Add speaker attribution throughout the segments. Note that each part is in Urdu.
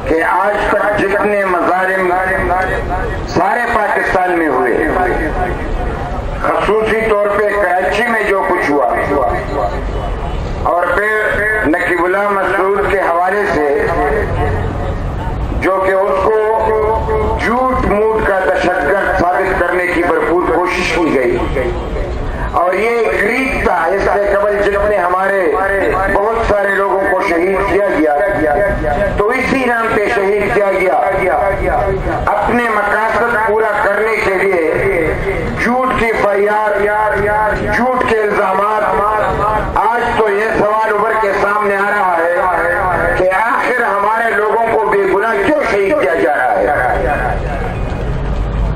Speaker 1: کہ آج تک جتنے مظالم سارے پاکستان میں ہوئے، خصوصی طور پہ کراچی میں جو کچھ ہوا، اور پھر نقیب اللہ مسعود کے حوالے سے جو کہ اس کو جھوٹ موٹ کا دہشت گرد ثابت کرنے کی بھرپور کوشش کی گئی، اور یہ ایک ریت تھا اس سے قبل جتنے ہمارے بہت سارے لوگوں کو شہید کیا گیا، تو اسی نام پہ شہید کیا گیا اپنے مقاصد پورا کرنے کے لیے جھوٹ کی فریاد، جھوٹ کے الزامات۔ آج تو یہ سوال ابھر کے سامنے آ رہا ہے کہ آخر ہمارے لوگوں کو بے گناہ کیوں شہید کیا جا رہا ہے،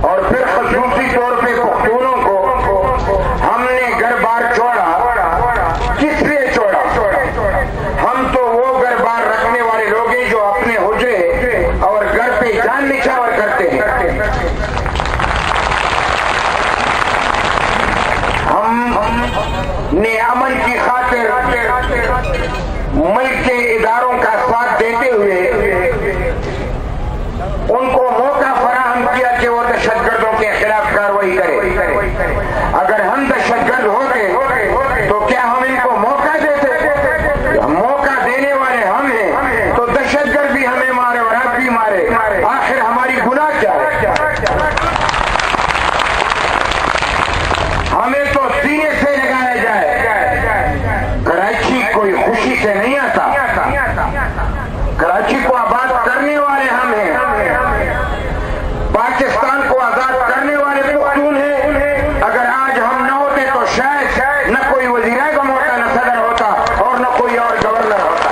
Speaker 1: اور پھر خصوصی طور پہ پختونوں کو ہم نے گھر بار چھوڑا، کس لیے چھوڑا؟ ہم تو وہ گھر بار رکھنے والے لوگ ہیں جو اپنے حجرے اور گھر پہ جان نچھاور کرتے ہیں۔ ہم نے امن کی خاطر ملک کے اداروں کا ساتھ دیتے ہوئے ان کو موقع فراہم کیا کہ وہ دہشت گردوں کے خلاف کارروائی کرے۔ اگر ہم دہشت گرد ہوتے تو کیا ہم ان کو موقع دیتے؟ موقع دینے والے ہم ہیں، تو دہشت گرد بھی ہمیں مارے اور آپ بھی مارے، آخر ہماری گناہ کیا ہے؟ ہمیں تو سینے سے لگایا جائے۔ کراچی کوئی خوشی سے نہیں آتا، کراچی کو آباد کرنے والے ہم ہیں، پاکستان کو آزاد کرنے والے پختون ہیں۔ اگر آج ہم نہ ہوتے تو شاید نہ کوئی وزیر اعظم ہوتا، نہ صدر ہوتا، اور نہ کوئی اور گورنر ہوتا۔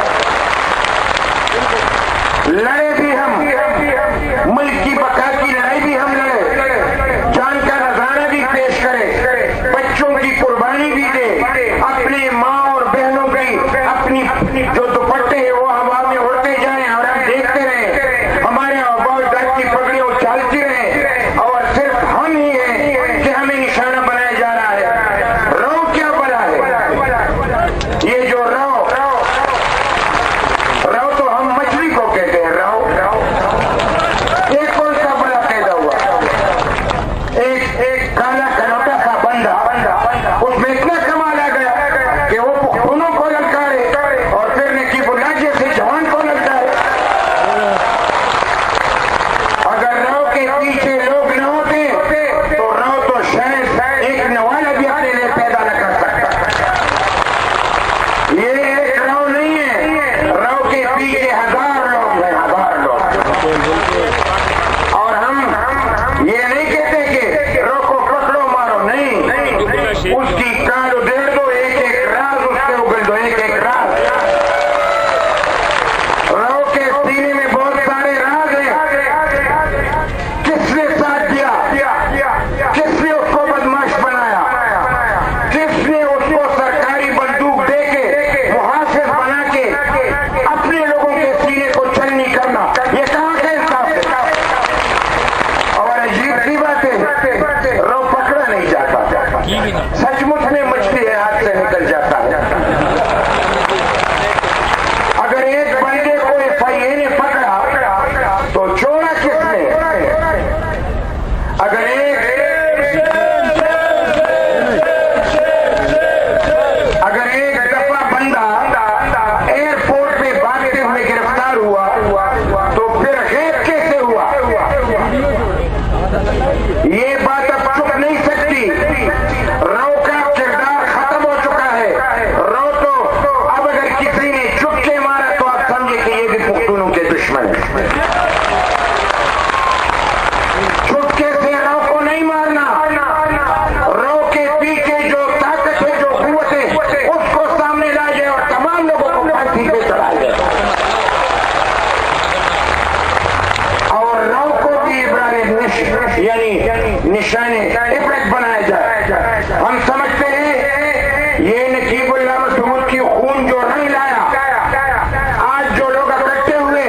Speaker 1: لڑے بھی ہم، ملک کی بقا کی لڑائی بھی ہم لڑے، جان کا نذرانہ بھی پیش کرے، بچوں کی قربانی بھی دے، اپنے ماں اور بہنوں کی اپنی جو دوپٹے ہیں وہ ہوا میں اڑتے جائیں اور ہم دیکھتے رہیں، ہمارے آباء اجداد کی پگڑیاں اچھالتی رہیں، اور صرف ہم ہی ہیں کہ ہمیں نشانہ بنایا جا رہا ہے۔ رو کیا بلا ہے یہ جو رو تو ہم مچھلی کو کہتے ہیں، رو ایک کون سا بلا پیدا ہوا؟ ایک کالا کھلوٹا سا بندہ، اس میں اتنا کمال آ گیا کہ وہ پختونوں کو للکارے اور پھر نقیب اللہ جیسے جوان کو للکارے۔ اگر رو کے پیچھے لوگ نہ ہوتے تو رو تو شاید ایک نوالا بھی اپنے لیے پیدا نہ کر سکتا۔ یہ ایک رو نہیں ہے، رو کے پیچھے ہزار لوگ ہیں، ہزار لوگ۔ اور ہم یہ نہیں کہتے کہ رو کو پکڑو مارو، نہیں، اس کی کال ادھیڑ دو، ایک ایک راز اس سے اگل دو، ایک ایک راز۔ رو کے سینے میں بہت سارے راز ہیں۔ کس نے ساتھ دیا؟ کس نے اس کو بدماش بنایا؟ کس نے اس کو سرکاری بندوق دے کے محافظ بنا کے اپنے لوگوں کے سینے کو چلنی کرنا؟ یہ کہاں کا انصاف ہے؟ اور عجیب سی بات ہے، رو پکڑا نہیں جاتا، سچ مچ میں مچھلی ہے ہاتھ سے نکل جاتا ہے۔ اگر ایک بندے کو FIA نے پکڑا تو چھوڑا کس نے؟ اگر ایک دفعہ بندہ ایئرپورٹ پہ بھاگتے ہوئے گرفتار ہوا تو پھر غیب کیسے ہوا؟ یہ بات اب چپ نہیں سکتی۔ رو کا کردار ختم ہو چکا ہے۔ رو تو اب اگر کسی نے چپ کے مارا تو آپ سمجھے کہ یہ بھی پختونوں کے دشمن ہے۔ چپکے سے رو کو نہیں مارنا، رو کے پیچھے جو طاقت ہے، جو قوت ہے، اس کو سامنے لا جائے اور تمام لوگوں کو پھانسی پہ چڑھا جائے، اور رو کو بھی یعنی نشانے عبرت بنایا جائے۔ ہم سمجھتے ہیں یہ نقیب اللہ مسعود کی خون جو رنگ لایا، آج جو لوگ اکٹھے ہوئے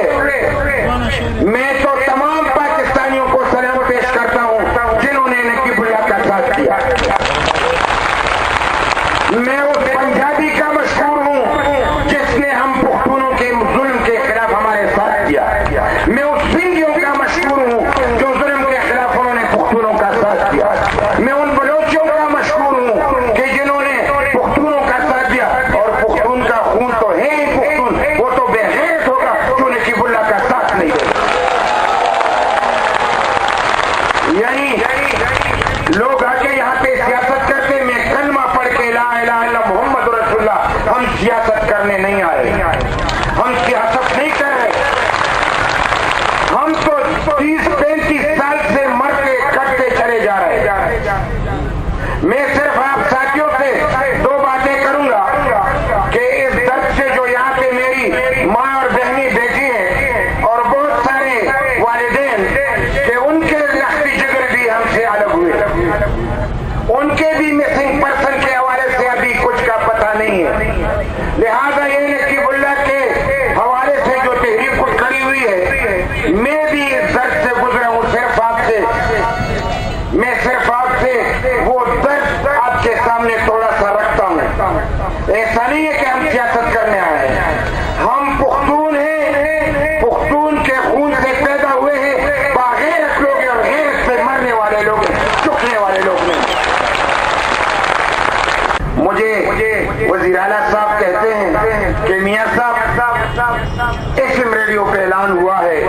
Speaker 1: FM ریڈیو پہ اعلان ہوا ہے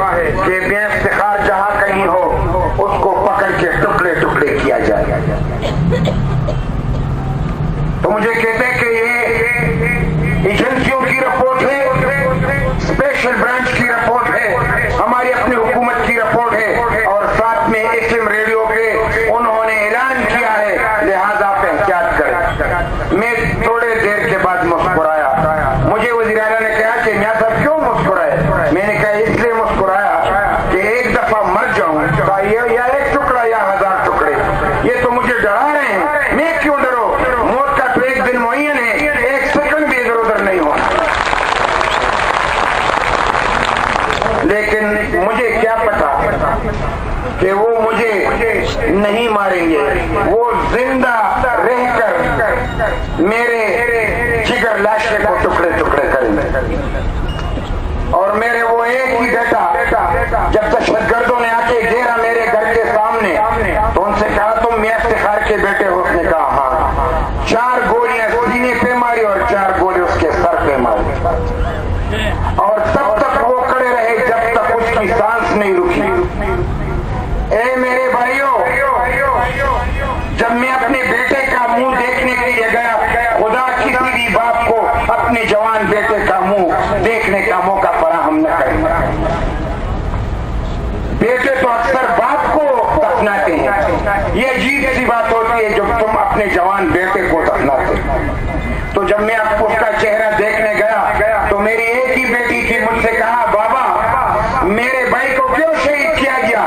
Speaker 1: کہ بے افتخار جہاں کہیں ہو اس کو پکڑ کے ٹکڑے ٹکڑے کیا جائے. تو مجھے کہتے ہیں کہ یہ ایجنسیوں کی رپورٹ ہے, اسپیشل برانچ کی رپورٹ ہے, ہماری اپنی حکومت کی رپورٹ ہے, اور ساتھ میں FM ریڈیو پہ انہوں نے اعلان کیا ہے, لہذا آپ احتیاط کریں. میں تھوڑے دیر کے بعد مسکرایا. مجھے وزیر اعلیٰ نے کہا کہ میاں صاحب کیوں مسکرائے؟ میں نے کہا اس لیے مسکرایا کہ ایک دفعہ مر جاؤں یا ایک ٹکڑا یا 1000 ٹکڑے, یہ تو مجھے ڈرا رہے ہیں. میں کیوں ڈرو؟ موت کا تو ایک دن معین ہے, ایک سیکنڈ بھی ادھر ادھر نہیں ہونا. لیکن مجھے کیا پتا کہ وہ مجھے نہیں ماریں گے, وہ زندہ رہ کر میرے جگر لاشے کو ٹکڑے ٹکڑے کریں گے. اور میرے وہ ایک ہی بیٹا جب دہشت گردوں نے آ کے گھیرا میرے گھر کے سامنے تو ان سے کہا تم میاں افتخار کے بیٹے ہو؟ اس نے کہا ہاں. 4 گولیاں سینے پہ ماری اور 4 گولی اس کے سر پہ ماری, اور تب تک وہ کھڑے رہے جب تک اس کی سانس نہیں رکی. اے میرے بھائیوں, جب میں اپنے بیٹے کا منہ دیکھنے کے لیے گیا, خدا کسی بھی باپ کو اپنے جوان بیٹے کا منہ دیکھنے کا موقع فراہم نہ کرے. بیٹے تو اکثر باپ کو دفناتے ہیں, یہ عجیب سی بات ہوتی ہے جب تم اپنے جوان بیٹے کو دفناتے. تو جب میں اس کا چہرہ دیکھنے گیا تو میری ایک ہی بیٹی تھی, مجھ سے کہا بابا میرے بھائی کو کیوں شہید کیا گیا؟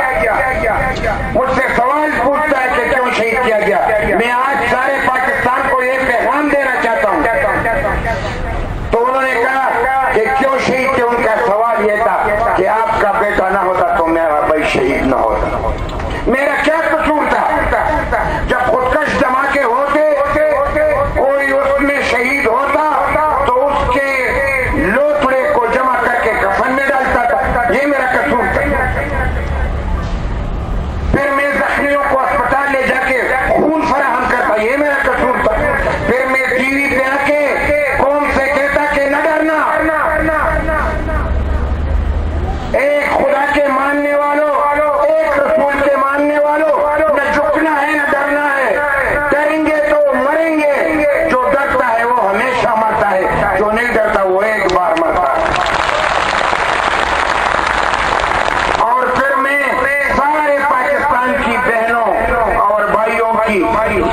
Speaker 1: مجھ سے سوال پوچھتا ہے کہ کیوں شہید کیا گیا. میں آج سارے پاکستان کو ایک پیغام دینا چاہتا ہوں. تو انہوں نے کہا کہ کیوں شہید کیا؟ ان کا سوال یہ تھا کہ آپ کا بیٹا نہ ہوتا تو میرا بھائی شہید نہ ہوتا. میرا کیا قصور تھا؟ جب خودکش دھماکے ہوتے کوئی اس میں شہید ہوتا تو اس کے لوتڑے کو جمع کر کے کفن میں ڈالتا تھا, یہ میرا قصور تھا. پھر میں زخمیوں کو اسپتال لے جا کے خون فراہم کرتا, یہ میرا قصور تھا. پھر میں ٹی وی پہ آ کے قوم سے کہتا کہ نہ ڈرنا, ایک خدا کے ماننے والوں, ایک رسول کے ماننے والوں, نہ جھکنا ہے نہ ڈرنا ہے. ڈریں گے تو مریں گے, جو ڈرتا ہے وہ ہمیشہ مرتا ہے, جو نہیں ڈرتا وہ ایک بار مرتا ہے. اور پھر میں سارے پاکستان کی بہنوں اور بھائیوں کی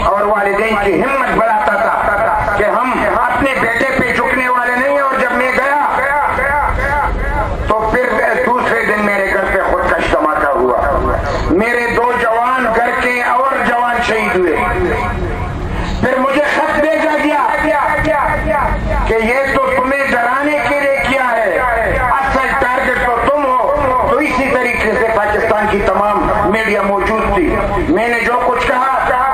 Speaker 1: اور والدین کی ہمت بڑھاتا تھا کہ ہم اپنے بیٹے پہ جھکنے والے نہیں. اور جب میں گیا تو پھر دوسرے دن میرے گھر پہ خودکش دھماکہ ہوا. میرے 2 جوان گھر کے اور جوان شہید ہوئے. پھر مجھے خط بھیجا گیا کہ یہ تو تمہیں ڈرانے کے لیے کیا ہے, اصل ٹارگٹ تو تم ہو. تو اسی طریقے سے پاکستان کی تمام میڈیا موجود تھی. میں نے جو کچھ کہا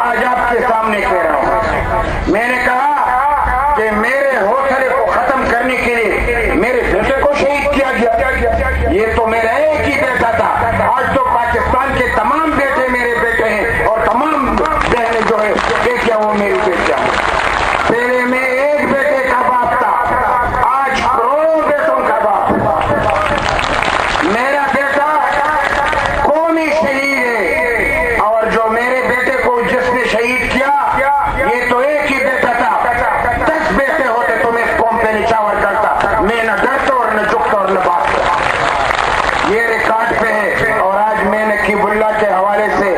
Speaker 1: آج آپ کے سامنے کہہ رہا ہوں. میں نے کہا کہ میرے حوصلے کو ختم کرنے کے لیے میرے بیٹے کو شہید کیا گیا. یہ تو میرا ایک ہی بیٹا تھا, آج تو پاکستان کے تمام بیٹے میرے بیٹے ہیں اور تمام بہنیں جو ہے بیٹیاں وہ میری بیٹیاں. پہلے میں ایک بیٹے کا باپ تھا, آج کروڑوں بیٹوں کا باپ. میرا بیٹا قومی شہید ہے, اور جو میرے بیٹے کو جس نے شہید کیا یہ تو ایک ہی بیٹا تھا. 10 بیٹے ہوتے تو میں اس قوم پہ نچاور کرتا. میں نہ ڈرتا اور نہ جھکتا اور نہ بھاگتا. یہ ریکارڈ پہ ہے. اور آج میں نقیب اللہ کے حوالے سے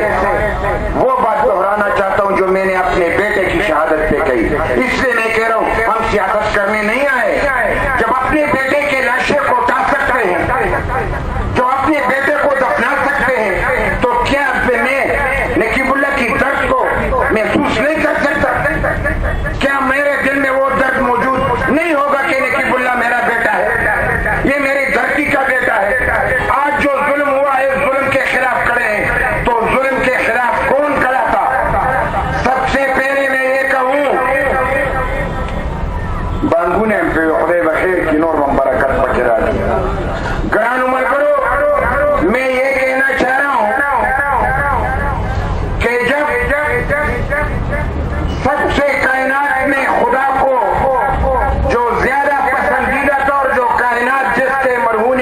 Speaker 1: وہ بات دہرانا چاہتا ہوں جو میں نے اپنے بیٹے کی شہادت پہ کہی. اس لیے میں کہہ رہا ہوں ہم سیاست کرنے نہیں آئے. جب اپنے بیٹے کے لاشے کو اٹھا سکتے ہیں, جو اپنے بیٹے کو دفنا سکتے ہیں, تو کیا میں نقیب اللہ کی درد کو محسوس نہیں کر سکتا؟ کیا میرے دل میں وہ درد موجود نہیں ہوگا کہ نقیب اللہ میرا بیٹا ہے, یہ میری دھرتی کا بیٹا ہے. آج جو ظلم ہوا ہے ظلم کے خلاف کھڑے ہیں. تو ظلم کے خلاف کون کھڑا تھا؟ سب سے پہلے میں یہ کہوں بانگونے پہ خدے بخیر کی نور من برکت پکرا دیا. گران عمر کرو, میں یہ کہنا چاہ رہا ہوں کہ جب سب سے کائنات میں خدا کو جو زیادہ پسندیدہ تھا اور جو کائنات جس کے مرہون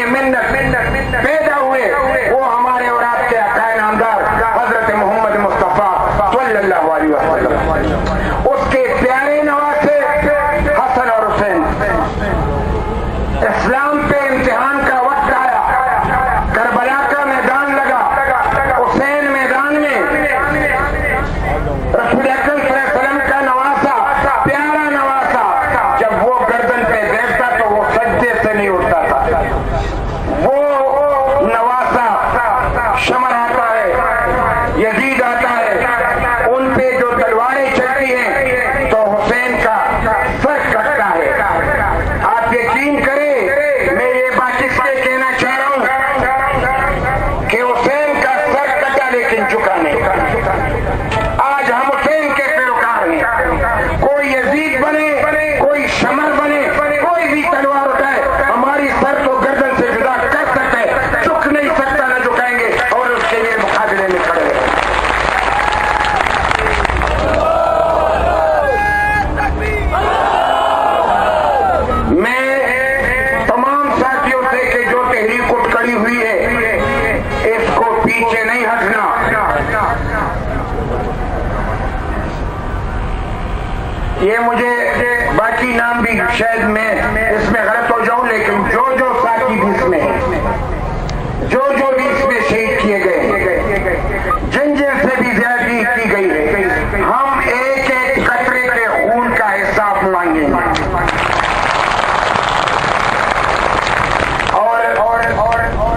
Speaker 1: یہ مجھے باقی نام بھی شاید میں اس میں غلط ہو جاؤں، لیکن جو ساتھی بھی اس میں جو بھی اس میں شہید کیے گئے، جن سے بھی زیادتی کی گئی ہے، ہم ایک ایک قطرے کے خون کا حساب مانگیں گے اور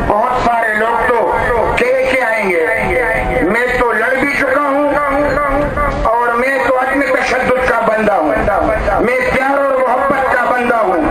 Speaker 1: بہت سارے لوگ تو کہہ کے آئیں گے میں تو لڑ بھی چکا ہوں اور میں تو عدم تشدد کا بندہ ہوں، میں پیار اور محبت کا بندہ ہوں،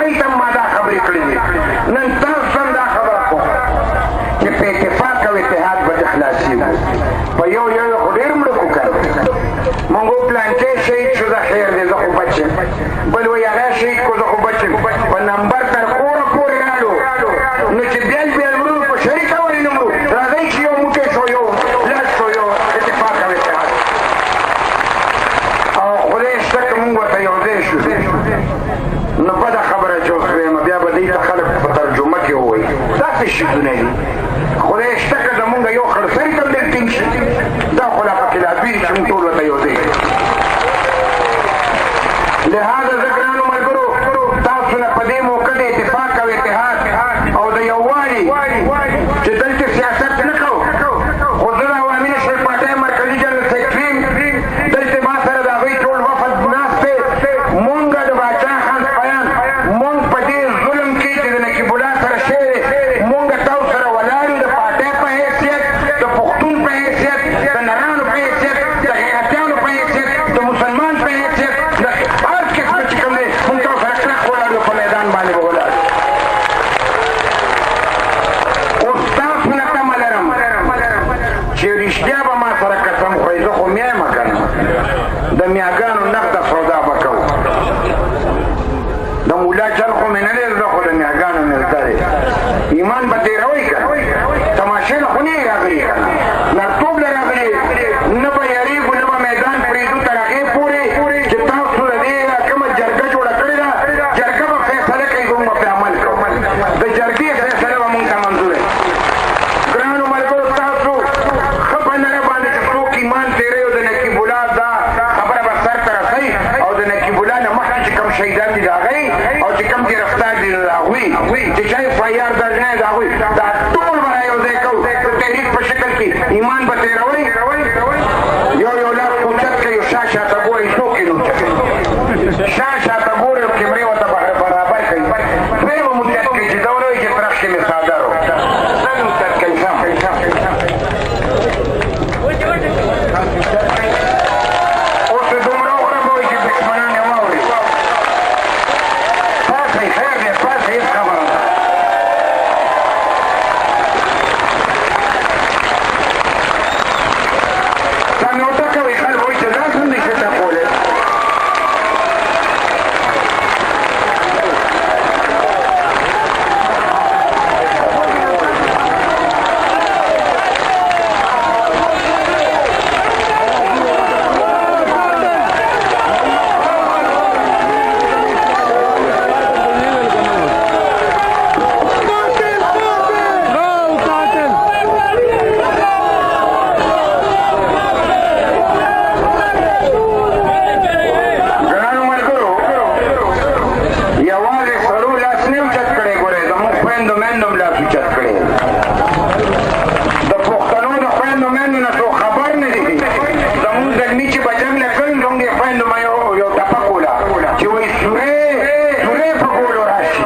Speaker 1: ایتم ما دا خبرې کړې دي نن تاسو هم دا خبره کوم چې په اتفاق او اتحاد به خلاصېږو په یو خو ډېر مړه کړو که مونږ پلانکې شهید شو زه خیر دی زه خو بچ یم بل وایي هغه شهید کړو زه خو بچ یم په نمبر تر کوره پورې راړو نو چې بیل بیل مړو په شریکه ولې نه مړو راځئ چې یو موټی شو یو لاس شو یو اتفاق او اتحاد او خدای شته که مونږ ورته یو ځای شو نو بده خبره چې اوس ویمه بیا به دې ته خلک په ترجمه کې ووایي داسې شیدونه دي خدای شته که زمونږ یو خړسري ته ډېر ټینګ شي دا خو لا پکې لابي دي چې مونږ ټول ورته یو ځای لهذا زه ګرانو ملګرو تاسو نه په دې موقع د اتفاق او اتحاد او د یووالي چې دلته سیاست نه کوو خو زه د عوامي نشري پارټۍ مرکزي جنرال سیکرټري دلته ما سره د هغوی ټول وفد ناست دی مونږ د باچا خان سپیان مونږ په دې ظلم کې چې د نقیب الله سره شوی دی مونږ تاسو سره ولاړ یو د پارټۍ په حیثیت د پښتون په حیثیت د نرانو په حیثیت د غیرتیانو په حیثیت د مسلمان په حیثیت د هر قسمه چې کوم دی مونږ تاسو سره کلک ولاړ یو په میدان باندې به ولاړ اوس تاسو نه تمه لرم چې رښتیا به ما سره قسم خورئ زه خو میا یم که نه د میاګانو نقده سودا به کوو د مولا چل خو مې نه دی زده خو د میاګانو مې زده دی ایمان به تېروئ که نه تماشې نه خو نه یې راغلي که نه نرتوب له راغلي نه به یارېږو نه به میدان پرېږدو تر هغې پورې چې تاسو د دې کومه جرګه جوړه کړې ده جرګه به فیصله کوي زموږ به پرې عمل کوو د جرګې فیصله به مونږ ته منظور وي ګرانو ملګرو تاسو ښه په نره باندې چې څوک ایمان تېروي او د نقیب الله دا خبره به سر ته رسوي او د نقیب الله نه مخکې چې کوم شهیدان دي د هغوی او چې کوم گرفتار دي د هغوی چې چا FIR درج نه دی د هغوی دا ټول به را یو ځای کوو د تحریک په شکل کې ایمان به تېروئ یو لاس اوچت کوي او شا شاته ګورئ څوک یې نه اوچت کوي شا شاته ګورئ او کیمرې ورته برابر کوي دویم هم اوچت کوي چې ده ونه وایي چې ترخ کې مې څادر و نن اوچت کوي اوس د دومره غوره به وایي چې دښمنان یې واوري پاسئ خیر دی پاسئ هېڅ خبره ده سمعوته کوي خلک وایي چې دا څنګه شي ټاکولی ګرانو ملګرو یوازې سړو لاس نه اوچت کړی ګورئ زموږ خویندو میندو هم لاس اوچت کړی د پښتنو د خویندو میندو نه څوک خبر نه دي زموږ زلمي چې به جنګ له کوي زموږ د خویندو ما یو ټپه کوله چې وایي سورې په ګولو راشي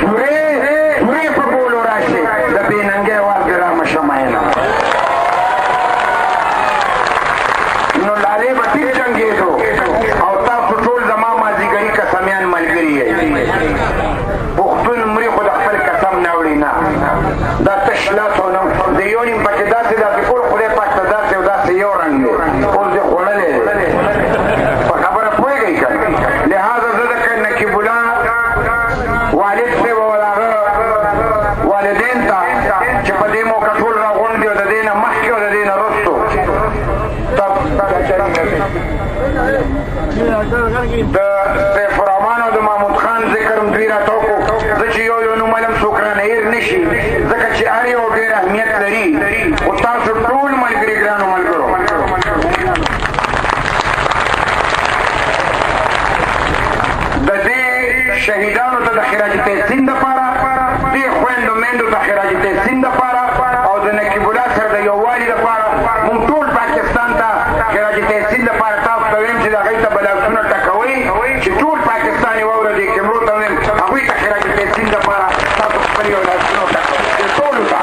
Speaker 1: سورې په ګولو راشي د بې ننګۍ واز دې رامشه مینه نو لالې به ټیک جنګېدو او تاسو ټول زما مازدیګري قسمیان ملګري یئ پښتون مري خو د خپل قسم نه وړي نه دا تش لاس او د یو نیم پکې داسې ټول خدای پاک ته داسې او داسې یو رنګ دی اوس دې خوړلی دی په خبره پوهېږئ که لهذا زه د نقیب الله والد صاحب او د هغه والدین ته چې په دې موقع ټول راغونډ دي او د دې نه مخکې او د دې نه وروستو د سیف الرحمن او د محمود خان ذکر هم دوی راته وکړو زه چې یو نوم علم څوک رانه هېر نه شي ځکه چې هر یو ډېر اهمیت لري خو تاسو ټول ملګري ګرانو ملګرو د دې شهیدانو ته د خراج تحسین دپاره دې خویندو میندو ته خراج تحسین دپاره او د نقیب الله سره د یووالي دپاره مونږ ټول پاکستان ته خراج تحسین دپاره تاسو ته ویم چې د هغوی ته به لاسونه ټکوئ چې ټول پاکستان یې واوره دې کیمرو ته ویم هغوی ته خراج تحسین دپاره تاسو خپل یو لاسونه وټکوئ ټولو ته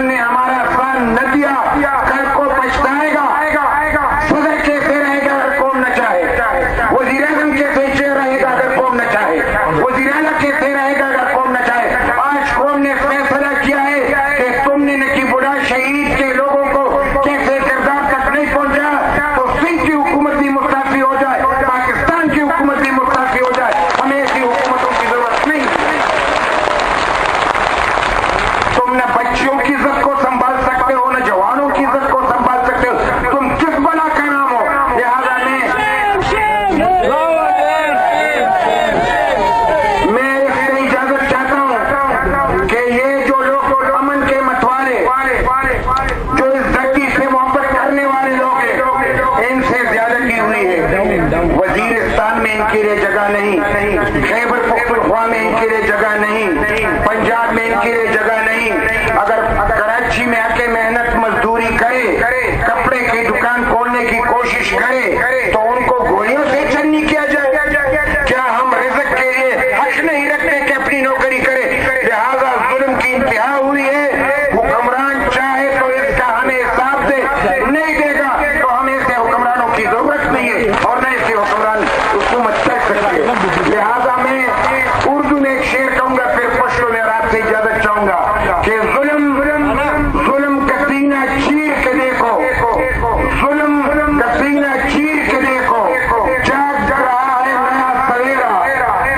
Speaker 1: پاکستان نے ہمارا سان نہ دیا کل کو پچھتائے گا. صدر کیسے رہے گا اگر قوم نہ چاہے؟ وزیر اعظم کیسے رہے گا اگر قوم نہ چاہے؟ وزیر اعلیٰ کیسے رہے گا اگر قوم نہ چاہے؟ آج قوم نے فیصلہ کیا ہے کہ تم نے نقیب اللہ شہید کے لوگوں کو کیسے کردار تک نہیں پہنچا تو سندھ کی حکومت بھی مستعفی ہو جائے, پاکستان کی حکومت بھی مستعفی ہو جائے. ہمیں ایسی حکومتوں کی ضرورت نہیں. تم نہ بچیوں کی عزت کو سنبھال سکتے ہو, نہ جوانوں کی عزت کو سنبھال سکتے ہو. تم کس بلا کا نام ہو؟ لہٰذا میں اس سے اجازت چاہتا ہوں کہ یہ جو لوگ امن کے متوالے, جو اس دھرتی سے محبت کرنے والے لوگ ہیں, ان سے زیادتی ہوئی ہے. وزیرستان میں ان کے لیے جگہ نہیں, خیبر پختونخوا میں ان کے لیے جگہ نہیں, پنجاب میں ان کے لیے جگہ نہیں. اگر کراچی میں آ کے محنت مزدوری کرے, کپڑے کی دکان کھولنے کی کوشش کرے تو ان کو گولیوں سے چنی کیا جائے. کیا ہم رزق کے لیے حق نہیں رکھتے کہ اپنی نوکری کرے؟ لہذا ظلم کی انتہا ہوئی ہے. حکمران چاہے تو اس کا ہمیں حساب دے, نہیں دے گا تو ہمیں ایسے حکمرانوں کی ضرورت نہیں ہے اور نہ ایسے حکمران حکومت کر سکتے. لہذا میں اردو میں ایک شعر کہوں گا, پھر پشتو میں آپ سے اجازت چاہوں گا کہ ظلم کا سینہ چیر کے دیکھو, ظلم کا سینہ چیر کے دیکھو, جاگ رہا ہے نیا سویرا,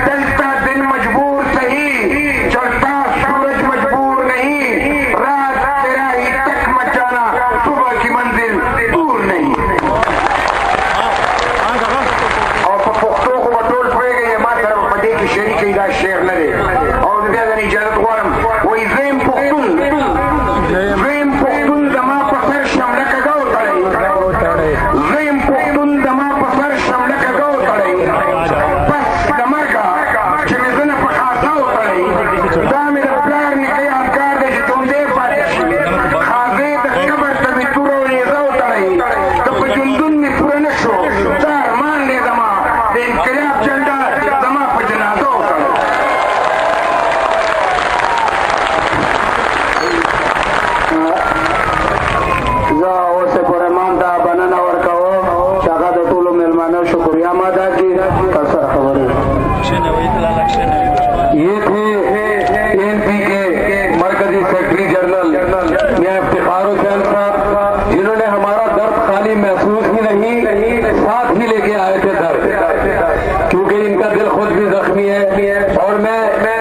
Speaker 1: ڈلتا دن مجبور سہی, چلتا سورج مجبور نہیں, رات تیرا ہی تک مت جانا, صبح کی منزل دور نہیں. اور پختوں کو بطول پڑے گئے ماں طرف پدے کی شیری کی دا شیر نہ دے. اور اجازت غورم وہی زیم پختون دما پسر شملہ کا گو تڑے, زیم پختون دما پسر شملہ کا گو تڑے, پس دمرگا چمیزن پخاسا ہو تڑے, دام پلار نکے آبکار دے تم دے پاتشی, خازے دا قبر تبی تورو نیزا ہو تڑے, تب جندن میں پورنشو دار مان لے دما, دے انقلاب جنڈا دما پجنازہ ہو تڑے. سے پورے مانتا بنانا اور کہو شاخا تو ٹولو مہمانوں شکریہ مادا کی کسر خبر. یہ تھے این پی کے مرکزی سیکرٹری جنرل میاں افتخار حسین صاحب, جنہوں نے ہمارا درد خالی محسوس ہی نہیں ساتھ ہی لے کے آئے تھے درد, کیونکہ ان کا دل خود بھی زخمی ہے. اور میں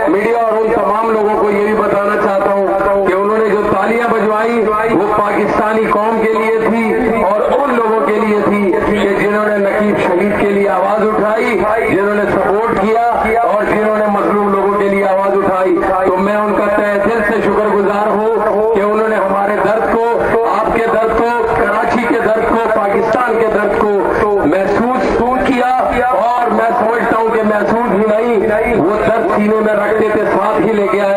Speaker 1: میڈیا اور ان تمام لوگوں کو یہ بھی بتانا چاہتا ہوں کہ انہوں نے جو تالیاں بجوائی وہ پاکستانی قوم کے لیے تھی اور ان لوگوں کے لیے تھی کہ جنہوں نے نقیب شہید کے لیے آواز اٹھائی, جنہوں نے سپورٹ کیا اور جنہوں نے مظلوم لوگوں کے لیے آواز اٹھائی. تو میں ان کا تہ دل سے شکر گزار ہوں کہ انہوں نے ہمارے درد کو, آپ کے درد کو, کراچی کے درد کو, پاکستان کے درد کو محسوس کیا. اور میں سمجھتا ہوں کہ محسوس ہی نہیں, وہ درد سینے میں رکھتے تھے, ساتھ ہی لے کے آئے